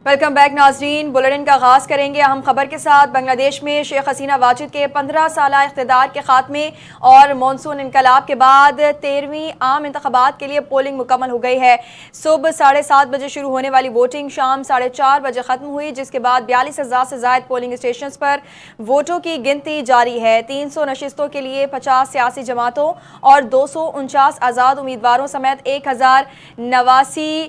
Welcome back ناظرین، bulletin کا آغاز کریں گے اہم خبر کے ساتھ۔ بنگلہ دیش میں شیخ حسینہ واجد کے 15 سالہ اقتدار کے خاتمے اور مانسون انقلاب کے بعد 13ویں عام انتخابات کے لیے پولنگ مکمل ہو گئی ہے۔ صبح 7:30 بجے شروع ہونے والی ووٹنگ شام 4:30 بجے ختم ہوئی، جس کے بعد 42,000 سے زائد پولنگ اسٹیشنز پر ووٹوں کی گنتی جاری ہے۔ 300 نشستوں کے لیے 50 سیاسی جماعتوں اور 249 آزاد امیدواروں سمیت 1089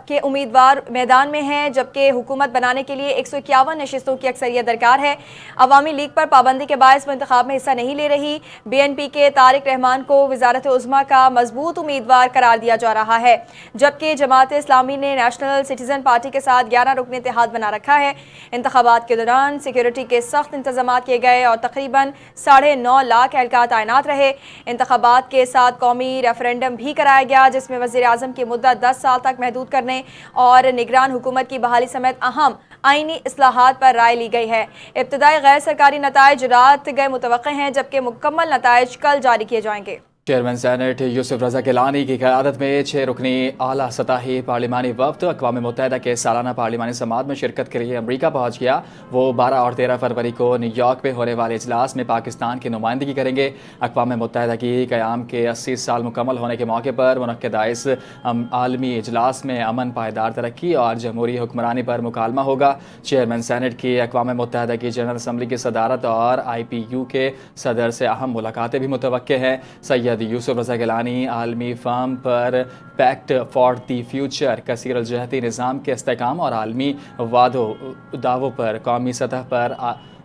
کے امیدوار میدان میں ہیں، جبکہ حکومت بنانے کے لیے 151 نشستوں کی اکثریت درکار ہے۔ عوامی لیگ پر پابندی کے باعث وہ انتخاب میں حصہ نہیں لے رہی۔ بی این پی کے طارق رحمان کو وزارت عظمیٰ کا مضبوط امیدوار قرار دیا جا رہا ہے، جبکہ جماعت اسلامی نے نیشنل سٹیزن پارٹی کے ساتھ 11 رکن اتحاد بنا رکھا ہے۔ انتخابات کے دوران سیکیورٹی کے سخت انتظامات کیے گئے اور تقریباً 9.5 لاکھ اہلکار تعینات رہے۔ انتخابات کے ساتھ قومی ریفرنڈم بھی کرایا گیا، جس میں وزیر اعظم کی مدت 10 سال تک محدود کرنے اور نگران حکومت کی بحالی سمیت اہم آئینی اصلاحات پر رائے لی گئی ہے۔ ابتدائی غیر سرکاری نتائج رات گئے متوقع ہیں، جبکہ مکمل نتائج کل جاری کیے جائیں گے۔ چیئرمین سینٹ یوسف رضا گیلانی کی قیادت میں 6 رکنی اعلیٰ سطحی پارلیمانی وفد اقوام متحدہ کے سالانہ پارلیمانی سماعت میں شرکت کے لیے امریکہ پہنچ گیا۔ وہ 12 اور 13 فروری کو نیو یارک میں ہونے والے اجلاس میں پاکستان کی نمائندگی کریں گے۔ اقوام متحدہ کی قیام کے 80 سال مکمل ہونے کے موقع پر منعقدہ اس عالمی اجلاس میں امن، پائیدار ترقی اور جمہوری حکمرانی پر مکالمہ ہوگا۔ چیئرمین سینٹ کی اقوام متحدہ کی جنرل اسمبلی کی صدارت اور IPU کے صدر سے اہم ملاقاتیں بھی متوقع ہیں۔ سید یوسف رضا گیلانی عالمی form per packet for the future کثیر الجہتی نظام کے استحکام اور عالمی وعدوں دعووں پر قومی سطح پر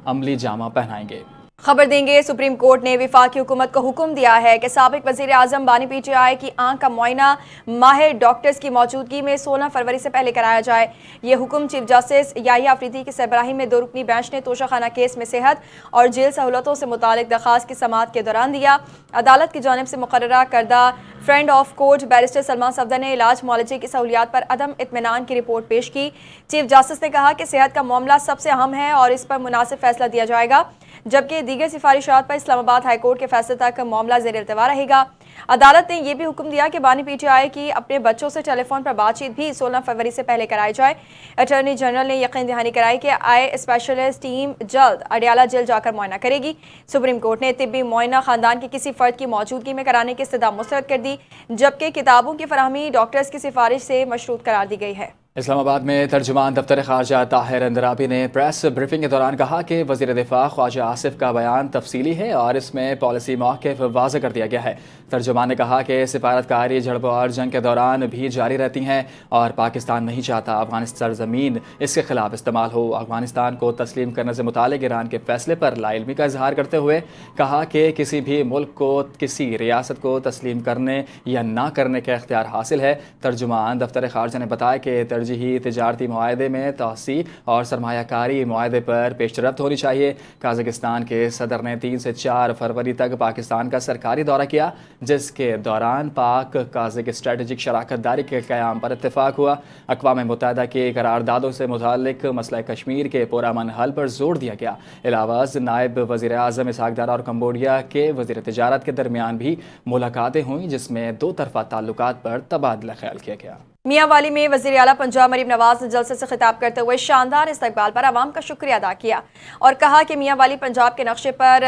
عملی جامہ پہنائیں گے۔ خبر دیں گے، سپریم کورٹ نے وفاقی حکومت کو حکم دیا ہے کہ سابق وزیر اعظم بانی PTI کی آنکھ کا معائنہ ماہر ڈاکٹرز کی موجودگی میں 16 فروری سے پہلے کرایا جائے۔ یہ حکم چیف جسٹس یحییٰ آفریدی کی سربراہی میں 2 رکنی بینچ نے توشہ خانہ کیس میں صحت اور جیل سہولتوں سے متعلق درخواست کی سماعت کے دوران دیا۔ عدالت کی جانب سے مقررہ کردہ friend of court barrister Salman Safdar نے علاج معالجے کی سہولیات پر عدم اطمینان کی رپورٹ پیش کی۔ چیف جسٹس نے کہا کہ صحت کا معاملہ سب سے اہم ہے اور اس پر مناسب فیصلہ دیا جائے گا، جبکہ دیگر سفارشات پر اسلام آباد ہائی کورٹ کے فیصلے تک معاملہ زیر التوا رہے گا۔ عدالت نے یہ بھی حکم دیا کہ بانی PTI کی اپنے بچوں سے ٹیلی فون پر بات چیت بھی 16 فروری سے پہلے کرائی جائے۔ اٹارنی جنرل نے یقین دہانی کرائی کہ آئی اسپیشلسٹ ٹیم جلد اڈیالہ جیل جا کر معائنہ کرے گی۔ سپریم کورٹ نے طبی معائنہ خاندان کے کسی فرد کی موجودگی میں کرانے کی استدعا مسترد کر دی، جبکہ کتابوں کی فراہمی ڈاکٹرز کی سفارش سے مشروط قرار دی گئی ہے۔ اسلام آباد میں ترجمان دفتر خارجہ طاہر اندرابی نے پریس بریفنگ کے دوران کہا کہ وزیر دفاع خواجہ آصف کا بیان تفصیلی ہے اور اس میں پالیسی موقف واضح کر دیا گیا ہے۔ ترجمان نے کہا کہ سفارتکاری جھڑپوں اور جنگ کے دوران بھی جاری رہتی ہیں اور پاکستان نہیں چاہتا افغانستان سرزمین اس کے خلاف استعمال ہو۔ افغانستان کو تسلیم کرنے سے متعلق ایران کے فیصلے پر لا علمی کا اظہار کرتے ہوئے کہا کہ کسی بھی ملک کو کسی ریاست کو تسلیم کرنے یا نہ کرنے کا اختیار حاصل ہے۔ ترجمان دفتر خارجہ نے بتایا کہ ترجیحی تجارتی معاہدے میں توسیع اور سرمایہ کاری معاہدے پر پیش رفت ہونی چاہیے۔ قازقستان کے صدر نے 3 سے 4 فروری تک پاکستان کا سرکاری دورہ کیا، جس کے دوران پاک قازق اسٹریٹجک شراکت داری کے قیام پر اتفاق ہوا۔ اقوام متحدہ کی قراردادوں سے متعلق مسئلہ کشمیر کے پرامن حل پر زور دیا گیا۔ علاوہ نائب وزیر اعظم اسحاق ڈار اور کمبوڈیا کے وزیر تجارت کے درمیان بھی ملاقاتیں ہوئیں، جس میں 2 طرفہ تعلقات پر تبادلہ خیال کیا گیا۔ میاں والی میں وزیر اعلیٰ پنجاب مریم نواز نے جلسے سے خطاب کرتے ہوئے شاندار استقبال پر عوام کا شکریہ ادا کیا اور کہا کہ میاں والی پنجاب کے نقشے پر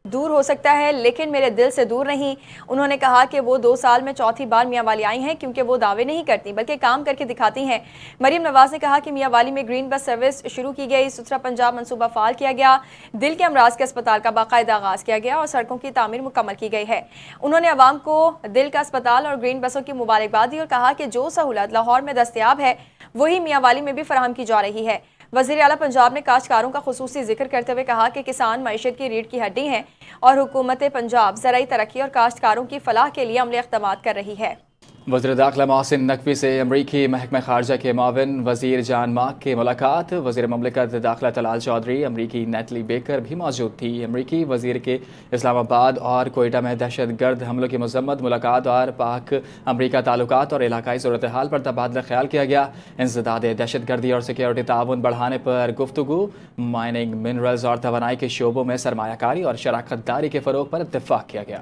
دور ہو سکتا ہے لیکن میرے دل سے دور نہیں۔ انہوں نے کہا کہ وہ 2 سال میں چوتھی بار میاں والی آئی ہیں، کیونکہ وہ دعوے نہیں کرتی بلکہ کام کر کے دکھاتی ہیں۔ مریم نواز نے کہا کہ میاں والی میں گرین بس سروس شروع کی گئی، ستھرا پنجاب منصوبہ فعال کیا گیا، دل کے امراض کے اسپتال کا باقاعدہ آغاز کیا گیا اور سڑکوں کی تعمیر مکمل کی گئی ہے۔ انہوں نے عوام کو دل کا اسپتال اور گرین بسوں کی مبارکباد دی اور کہا کہ جو سہولت لاہور میں دستیاب ہے وہی میاں والی میں بھی فراہم کی جا رہی ہے۔ وزیر اعلیٰ پنجاب نے کاشتکاروں کا خصوصی ذکر کرتے ہوئے کہا کہ کسان معیشت کی ریڑھ کی ہڈی ہیں اور حکومت پنجاب زرعی ترقی اور کاشتکاروں کی فلاح کے لیے عملی اقدامات کر رہی ہے۔ وزیر داخلہ محسن نقوی سے امریکی محکمہ خارجہ کے معاون وزیر جان مارک کی ملاقات۔ وزیر مملکت داخلہ طلال چودھری، امریکی نیٹلی بیکر بھی موجود تھی۔ امریکی وزیر کے اسلام آباد اور کوئٹہ میں دہشت گرد حملوں کی مذمت، ملاقات اور پاک امریکہ تعلقات اور علاقائی صورتحال پر تبادلہ خیال کیا گیا۔ انسداد دہشت گردی اور سیکیورٹی تعاون بڑھانے پر گفتگو، مائننگ، منرلز اور توانائی کے شعبوں میں سرمایہ کاری اور شراکت داری کے فروغ پر اتفاق کیا گیا۔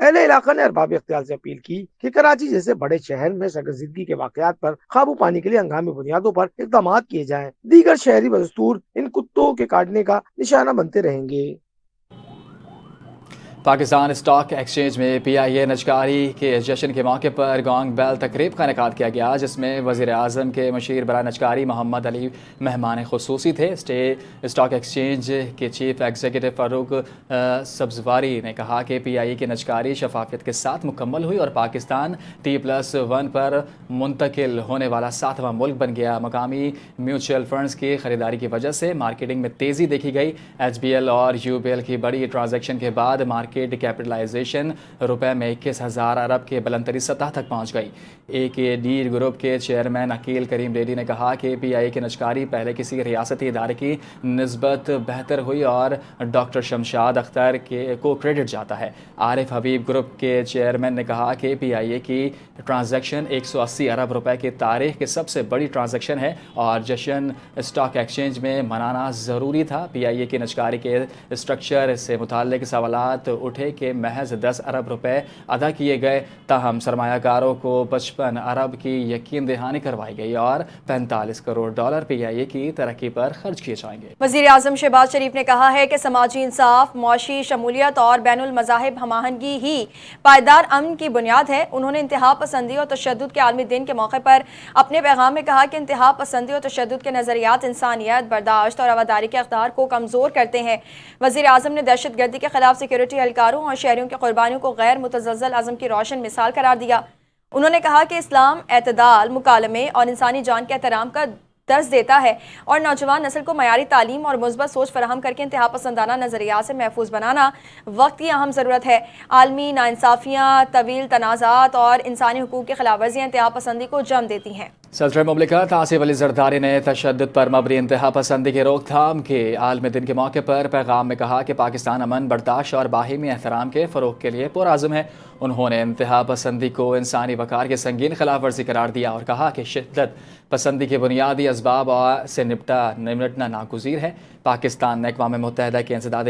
اہل علاقہ نے ارباب اختیار سے اپیل کی کہ کراچی جیسے بڑے شہر میں سرگزیدگی کے واقعات پر قابو پانے کے لیے ہنگامی بنیادوں پر اقدامات کیے جائیں۔ دیگر شہری بدستور ان کتوں کے کاٹنے کا نشانہ بنتے رہیں گے۔ پاکستان اسٹاک ایکسچینج میں پی آئی اے نجکاری کے جشن کے موقع پر گونگ بیل تقریب کا انعقاد کیا گیا، جس میں وزیر اعظم کے مشیر برائے نجکاری محمد علی مہمان خصوصی تھے۔ اسٹاک ایکسچینج کے چیف ایگزیکٹو فاروق سبزواری نے کہا کہ پی آئی اے کی نجکاری شفافیت کے ساتھ مکمل ہوئی اور پاکستان T+1 پر منتقل ہونے والا 7واں ملک بن گیا۔ مقامی میوچل فنڈز کی خریداری کی وجہ سے مارکیٹنگ میں تیزی دیکھی گئی۔ ایچ بی ایل اور یو بی ایل کی بڑی ٹرانزیکشن کے بعد مارکیٹ کیپٹلائزیشن روپے میں 21,000 ارب کے بلند ترین سطح تک پہنچ گئی۔ اے کے ڈی گروپ کے چیئرمین عقیل کریم ریڈی نے کہا کہ پی آئی اے کی نجکاری پہلے کسی ریاستی ادارے کی نسبت بہتر ہوئی اور ڈاکٹر شمشاد اختر کو کریڈٹ جاتا ہے۔ عارف حبیب گروپ کے چیئرمین نے کہا کہ پی آئی اے کی ٹرانزیکشن 180 ارب روپے کی تاریخ کی سب سے بڑی ٹرانزیکشن ہے اور جشن اسٹاک ایکسچینج میں منانا ضروری تھا۔ پی آئی اے کی نجکاری کے اسٹرکچر سے متعلق سوالات اٹھے کہ محض 10 ارب روپے ادا کیے گئے، تاہم سرمایہ کاروں کو 55 ارب کی یقین دہانی کروائی گئی اور 45 کروڑ ڈالر پی آئی اے کی ترقی پر خرچ کیے جائیں گے۔ وزیر اعظم شہباز شریف نے کہا ہے کہ سماجی انصاف، معاشی شمولیت اور بین المذاہب ہم آہنگی ہی پائیدار امن کی بنیاد ہے۔ انہوں نے انتہا پسندی اور تشدد کے عالمی دن کے موقع پر اپنے پیغام میں کہا کہ انتہا پسندی اور تشدد کے نظریات انسانیت، برداشت اور رواداری کے اقدار کو کمزور کرتے ہیں۔ وزیر اعظم نے دہشت گردی کے خلاف سیکورٹی اہلکاروں اور شہریوں کی قربانیوں کو غیر متزلزل عزم کی روشن مثال قرار دیا۔ انہوں نے کہا کہ اسلام اعتدال، مکالمے اور انسانی جان کے احترام کا درس دیتا ہے اور نوجوان نسل کو معیاری تعلیم اور مثبت سوچ فراہم کر کے انتہا پسندانہ نظریات سے محفوظ بنانا وقت کی اہم ضرورت ہے۔ عالمی ناانصافیاں، طویل تنازعات اور انسانی حقوق کی خلاف ورزیاں انتہا پسندی کو جنم دیتی ہیں۔ صدر مملکت آصف علی زرداری نے تشدد پر مبنی انتہا پسندی کی روک تھام کے عالمی دن کے موقع پر پیغام میں کہا کہ پاکستان امن، برداشت اور باہمی احترام کے فروغ کے لیے پرعزم ہے۔ انہوں نے انتہا پسندی کو انسانی وقار کی سنگین خلاف ورزی قرار دیا اور کہا کہ شدت پسندی کے بنیادی اسباب سے نمٹنا ناگزیر ہے۔ پاکستان نے اقوام متحدہ کے انسداد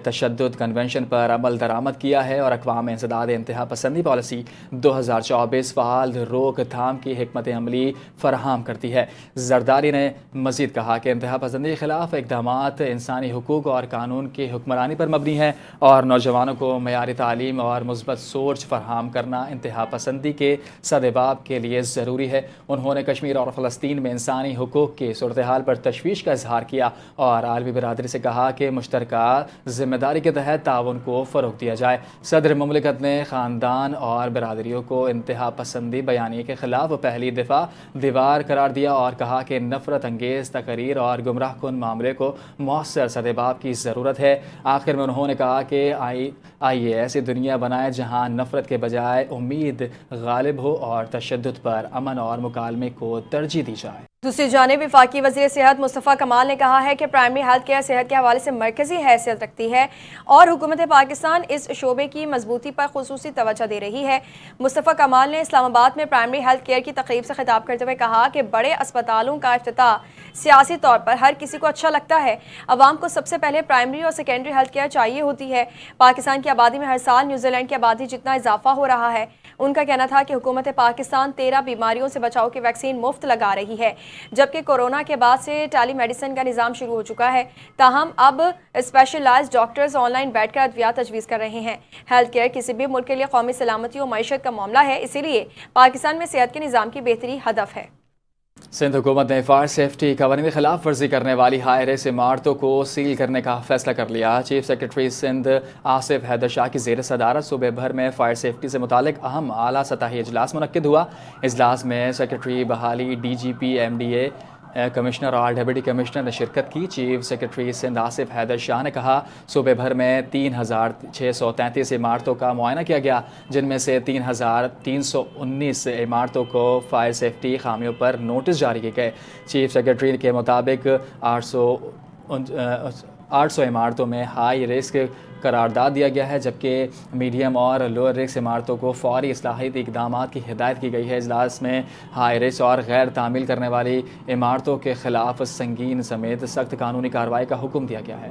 تشدد کنونشن پر عمل درآمد کیا ہے اور اقوام انسداد انتہا پسندی پالیسی 2024 فعال روک تھام کی حکمت عملی فراہم کرتی ہے۔ زرداری نے مزید کہا کہ انتہا پسندی کے خلاف اقدامات انسانی حقوق اور قانون کی حکمرانی پر مبنی ہے اور نوجوانوں کو معیاری تعلیم اور مثبت سوچ فراہم کرنا انتہا پسندی کے سدباب کے لیے ضروری ہے۔ انہوں نے کشمیر اور فلسطین میں انسانی حقوق کی صورتحال پر تشویش کا اظہار کیا اور عالمی برادری سے کہا کہ مشترکہ ذمہ داری کے تحت تعاون کو فروغ دیا جائے۔ صدر مملکت نے خاندان اور برادریوں کو انتہا پسندی بیانیے کے خلاف پہلی دفعہ دیوار قرار دیا اور کہا کہ نفرت انگیز تقریر اور گمراہ کن معاملے کو مؤثر سدباب کی ضرورت ہے۔ آخر میں انہوں نے کہا کہ آئیے ایسی دنیا بنائے جہاں نفرت کے بجائے امید غالب ہو اور تشدد پر امن اور مکالمے کو ترجیح دی جائے۔ دوسری جانب وفاقی وزیر صحت مصطفیٰ کمال نے کہا ہے کہ پرائمری ہیلتھ کیئر صحت کے حوالے سے مرکزی حیثیت رکھتی ہے اور حکومت پاکستان اس شعبے کی مضبوطی پر خصوصی توجہ دے رہی ہے۔ مصطفیٰ کمال نے اسلام آباد میں پرائمری ہیلتھ کیئر کی تقریب سے خطاب کرتے ہوئے کہا کہ بڑے اسپتالوں کا افتتاح سیاسی طور پر ہر کسی کو اچھا لگتا ہے، عوام کو سب سے پہلے پرائمری اور سیکنڈری ہیلتھ کیئر چاہیے ہوتی ہے۔ پاکستان کی آبادی میں ہر سال نیوزی لینڈ کی آبادی جتنا اضافہ ہو رہا ہے۔ ان کا کہنا تھا کہ حکومت پاکستان 13 بیماریوں سے بچاؤ کی ویکسین مفت لگا رہی ہے، جبکہ کورونا کے بعد سے ٹیلی میڈیسن کا نظام شروع ہو چکا ہے۔ تاہم اب اسپیشلائزڈ ڈاکٹرز آن لائن بیٹھ کر ادویات تجویز کر رہے ہیں۔ ہیلتھ کیئر کسی بھی ملک کے لیے قومی سلامتی و معیشت کا معاملہ ہے، اسی لیے پاکستان میں صحت کے نظام کی بہتری ہدف ہے۔ سندھ حکومت نے فائر سیفٹی قوانین کی خلاف ورزی کرنے والی ہائی رسک عمارتوں کو سیل کرنے کا فیصلہ کر لیا۔ چیف سیکرٹری سندھ آصف حیدر شاہ کی زیر صدارت صوبے بھر میں فائر سیفٹی سے متعلق اہم اعلیٰ سطحی اجلاس منعقد ہوا۔ اجلاس میں سیکرٹری بحالی، D G P, M D A commissioner اور ڈپٹی کمشنر نے شرکت کی۔ چیف سیکرٹری سندھ آصف حیدر شاہ نے کہا صوبے بھر میں 3633 عمارتوں کا معائنہ کیا گیا، جن میں سے 3319 عمارتوں کو فائر سیفٹی خامیوں پر نوٹس جاری کیے گئے۔ چیف سیکرٹری کے مطابق 800 عمارتوں میں ہائی رسک قرارداد دیا گیا ہے، جبکہ میڈیم اور لوور رسک عمارتوں کو فوری اصلاحاتی اقدامات کی ہدایت کی گئی ہے۔ اجلاس میں ہائی رسک اور غیر تعمیل کرنے والی عمارتوں کے خلاف سنگین سمیت سخت قانونی کارروائی کا حکم دیا گیا ہے۔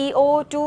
EO-2